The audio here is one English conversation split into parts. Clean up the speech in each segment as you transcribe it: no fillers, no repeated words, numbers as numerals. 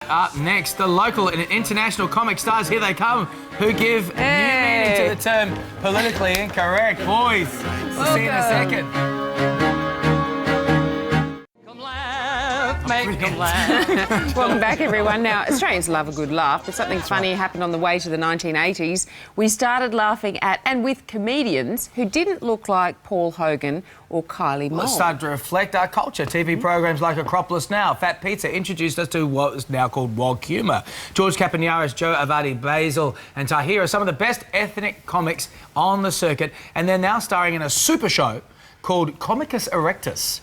up next, the local and international comic stars, here they come, who give new meaning to the term politically incorrect. Boys, see you in a second. Make them laugh. Welcome back, everyone. Now, Australians love a good laugh, but something funny happened on the way to the 1980s. We started laughing at and with comedians who didn't look like Paul Hogan or Kylie Moore. It started to reflect our culture. TV programs like Acropolis Now, Fat Pizza introduced us to what is now called woke humour. George Kapinaris, Joe Avati, Basile and Tahir are some of the best ethnic comics on the circuit, and they're now starring in a super show called Comicus Erectus.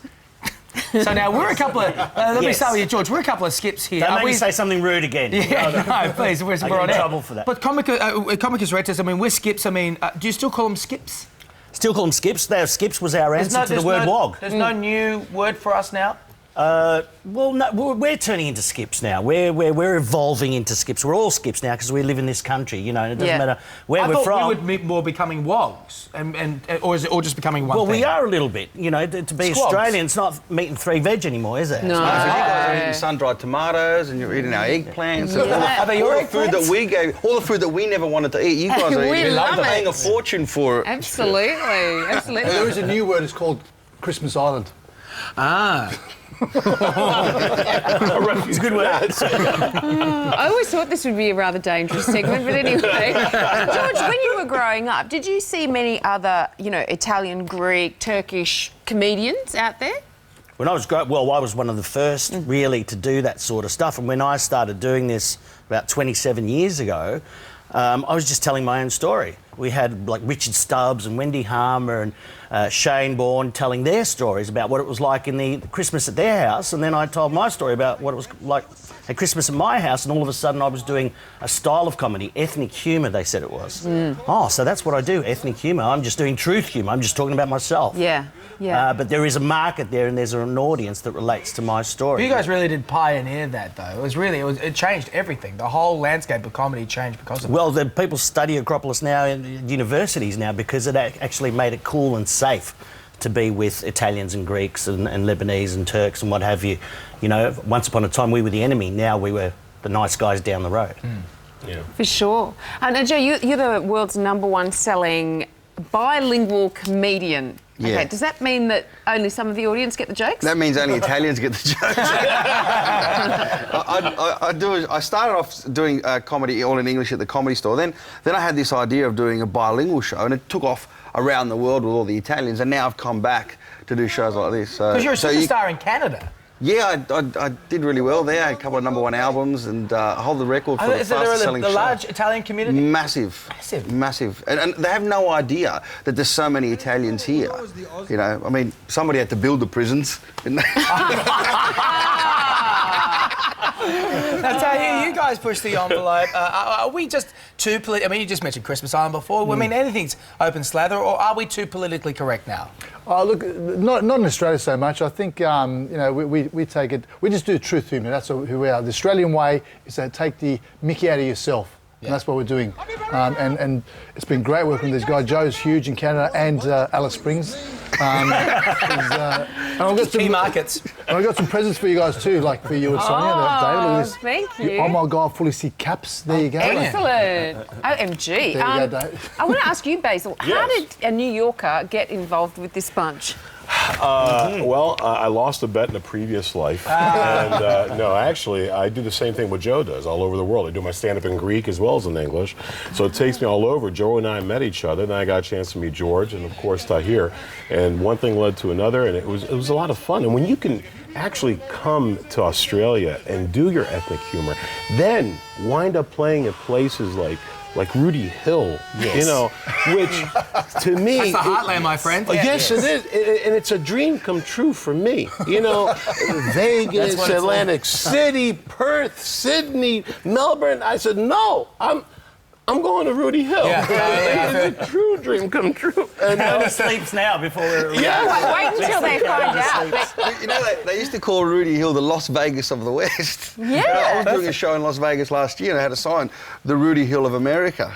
So now we're a couple of... let me start with you, George. We're a couple of skips here. Don't make me say something rude again. Yeah, no, please. We're on in trouble for that. But Comicus Erectus, I mean, we're skips. I mean, do you still call them skips? Still call them skips. Skips was our answer to the word wog. There's no new word for us now? Well, no, we're turning into skips now. We're evolving into skips. We're all skips now because we live in this country, you know, and it doesn't matter where we're from. I thought we would be more becoming wogs, or is it all just becoming one thing? Well, we are a little bit, you know, to be Squads. Australian, it's not meat and three veg anymore, is it? You No. guys are eating sun-dried tomatoes and you're eating our eggplants. Are they your all the food that we gave, all the food that we never wanted to eat, you guys are We eating. love Paying it. a fortune for it. Absolutely, absolutely. There is a new word, it's called Christmas Island. Ah. It's a good word. I always thought this would be a rather dangerous segment, but anyway. George, when you were growing up, did you see many other, you know, Italian, Greek, Turkish comedians out there? When I was I was one of the first really to do that sort of stuff. And when I started doing this about 27 years ago, I was just telling my own story. We had like Richard Stubbs and Wendy Harmer and Shane Bourne telling their stories about what it was like in the Christmas at their house, and then I told my story about what it was like at Christmas at my house, and all of a sudden I was doing a style of comedy, ethnic humour, they said it was. Oh, so that's what I do, ethnic humour. I'm just doing truth humour. I'm just talking about myself. Yeah, yeah. But there is a market there, and there's an audience that relates to my story. You guys really did pioneer that, though. It changed everything. The whole landscape of comedy changed because of it. Well, the people study Acropolis Now in universities now because it actually made it cool and safe to be with Italians and Greeks and Lebanese and Turks and what have you. You know, once upon a time we were the enemy, now we were the nice guys down the road. Yeah. For sure. And Joe, you're the world's #1 selling bilingual comedian. Yeah. Okay, does that mean that only some of the audience get the jokes? That means only Italians get the jokes. I started off doing comedy all in English at the Comedy Store. Then I had this idea of doing a bilingual show, and it took off around the world with all the Italians. And now I've come back to do shows like this. Because you're a superstar in Canada. Yeah, I did really well there. I had a couple of #1 albums and hold the record for the fastest selling show. Is there a large Italian community? Massive. Massive. And they have no idea that there's so many Italians here. You know, I mean, somebody had to build the prisons, didn't they? Now, Tahir, you guys push the envelope. Are we just too political? I mean, you just mentioned Christmas Island before. I mean, anything's open slather, or are we too politically correct now? Look, not in Australia so much. I think, you know, we take it... We just do truth humour. That's who we are. The Australian way is to take the mickey out of yourself. And that's what we're doing. And it's been great working with this guy. Joe's huge in Canada, and Alice Springs. And I've got key markets. And I've got some presents for you guys too, like for you and Sonia. David, look at this. Thank you. Oh my God, fully see caps. There you go. Excellent. OMG. There you go, Dave. I want to ask you, Basile, how did a New Yorker get involved with this bunch? Well, I lost a bet in a previous life. And no, actually, I do the same thing what Joe does all over the world. I do my stand-up in Greek as well as in English. So it takes me all over. Joe and I met each other, then I got a chance to meet George and, of course, Tahir. And one thing led to another, and it was a lot of fun. And when you can actually come to Australia and do your ethnic humor, then wind up playing at places like Rudy Hill, you know, which to me... That's the heartland, my friend. Yes, it is. And it's a dream come true for me. You know, Vegas, Atlantic City, Perth, Sydney, Melbourne. I said, no, I'm going to Rudy Hill. It's a true dream come true. And nobody sleeps now before we're... Wait until they find out. But, you know, they used to call Rudy Hill the Las Vegas of the West. Yeah. I was doing a show in Las Vegas last year and I had a sign, the Rudy Hill of America.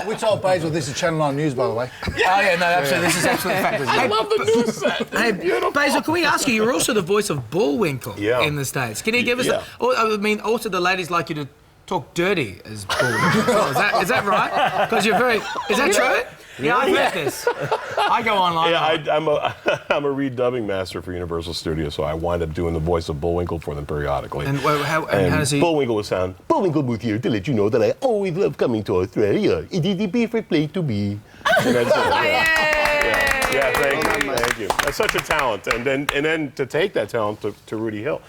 We told Basile this is Channel 9 News, by the way. Oh, yeah, no, absolutely. This is absolutely fact. I love the news set. Hey, Basile, can we ask you? You're also the voice of Bullwinkle in the States. Can you give us? I mean, also the ladies like you to talk dirty as Bullwinkle. Is that right? Because you're very. Is that true? Yeah, I've heard this. I go online. Yeah, I'm a redubbing master for Universal Studios, so I wind up doing the voice of Bullwinkle for them periodically. And how does he? Bullwinkle would sound. Bullwinkle with here to let you know that I always love coming to Australia. It is the perfect place to be. And that's it. Yeah, thank you. That's such a talent, and then to take that talent to Rudy Hill,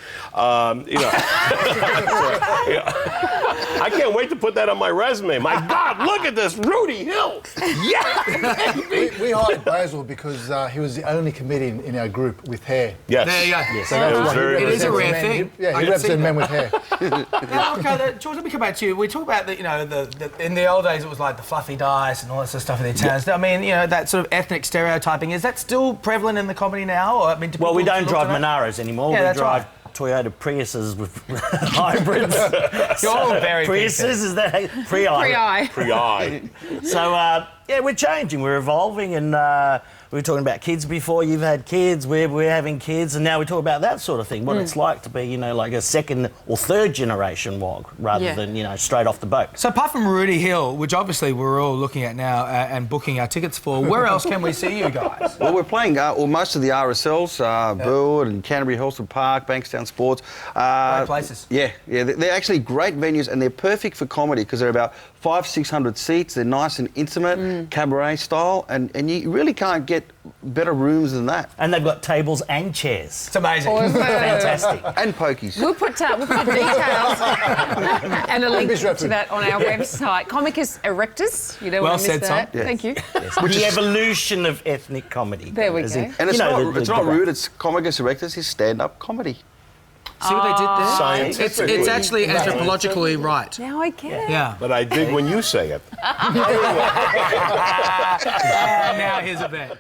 I can't wait to put that on my resume. My God, look at this, Rudy Hill! Yeah. We hired Basile because he was the only comedian in our group with hair. Yes. There you go. Yes. So it is a rare thing. He represents men with hair. Now, okay, George, let me come back to you. We talk about in the old days it was like the fluffy dice and all that sort of stuff in the Italians. I mean, that sort of ethnic stereotyping, is that still prevalent in the comedy now? Or, I mean, well, we don't drive Monaros anymore. Yeah, we drive Toyota Priuses with hybrids. You're all very Priuses, is that Prii? Prii. So, we're changing, we're evolving, and we were talking about kids before. You've had kids, we're having kids, and now we talk about that sort of thing, what it's like to be, like a second or third generation wog, rather than, straight off the boat. So apart from Rudy Hill, which obviously we're all looking at now and booking our tickets for, where else can we see you guys? Well, we're playing most of the RSLs, Burwood and Canterbury, Hillsford Park, Bankstown Sports. Great places. Yeah, they're actually great venues, and they're perfect for comedy because they're about 500-600 seats. They're nice and intimate, cabaret style, and you really can't get better rooms than that. And they've got tables and chairs. It's amazing. Fantastic. And pokies. We'll put details and a link to that on our website. Comicus Erectus. You don't Well want to miss said, that. Son. Yes. Thank you. Yes. The evolution of ethnic comedy. There we go. And it's not rude. It's Comicus Erectus is stand-up comedy. See what they did there? Scientifically. It's actually anthropologically right. Now I can. Yeah. But I dig when you say it. Now here's a bet.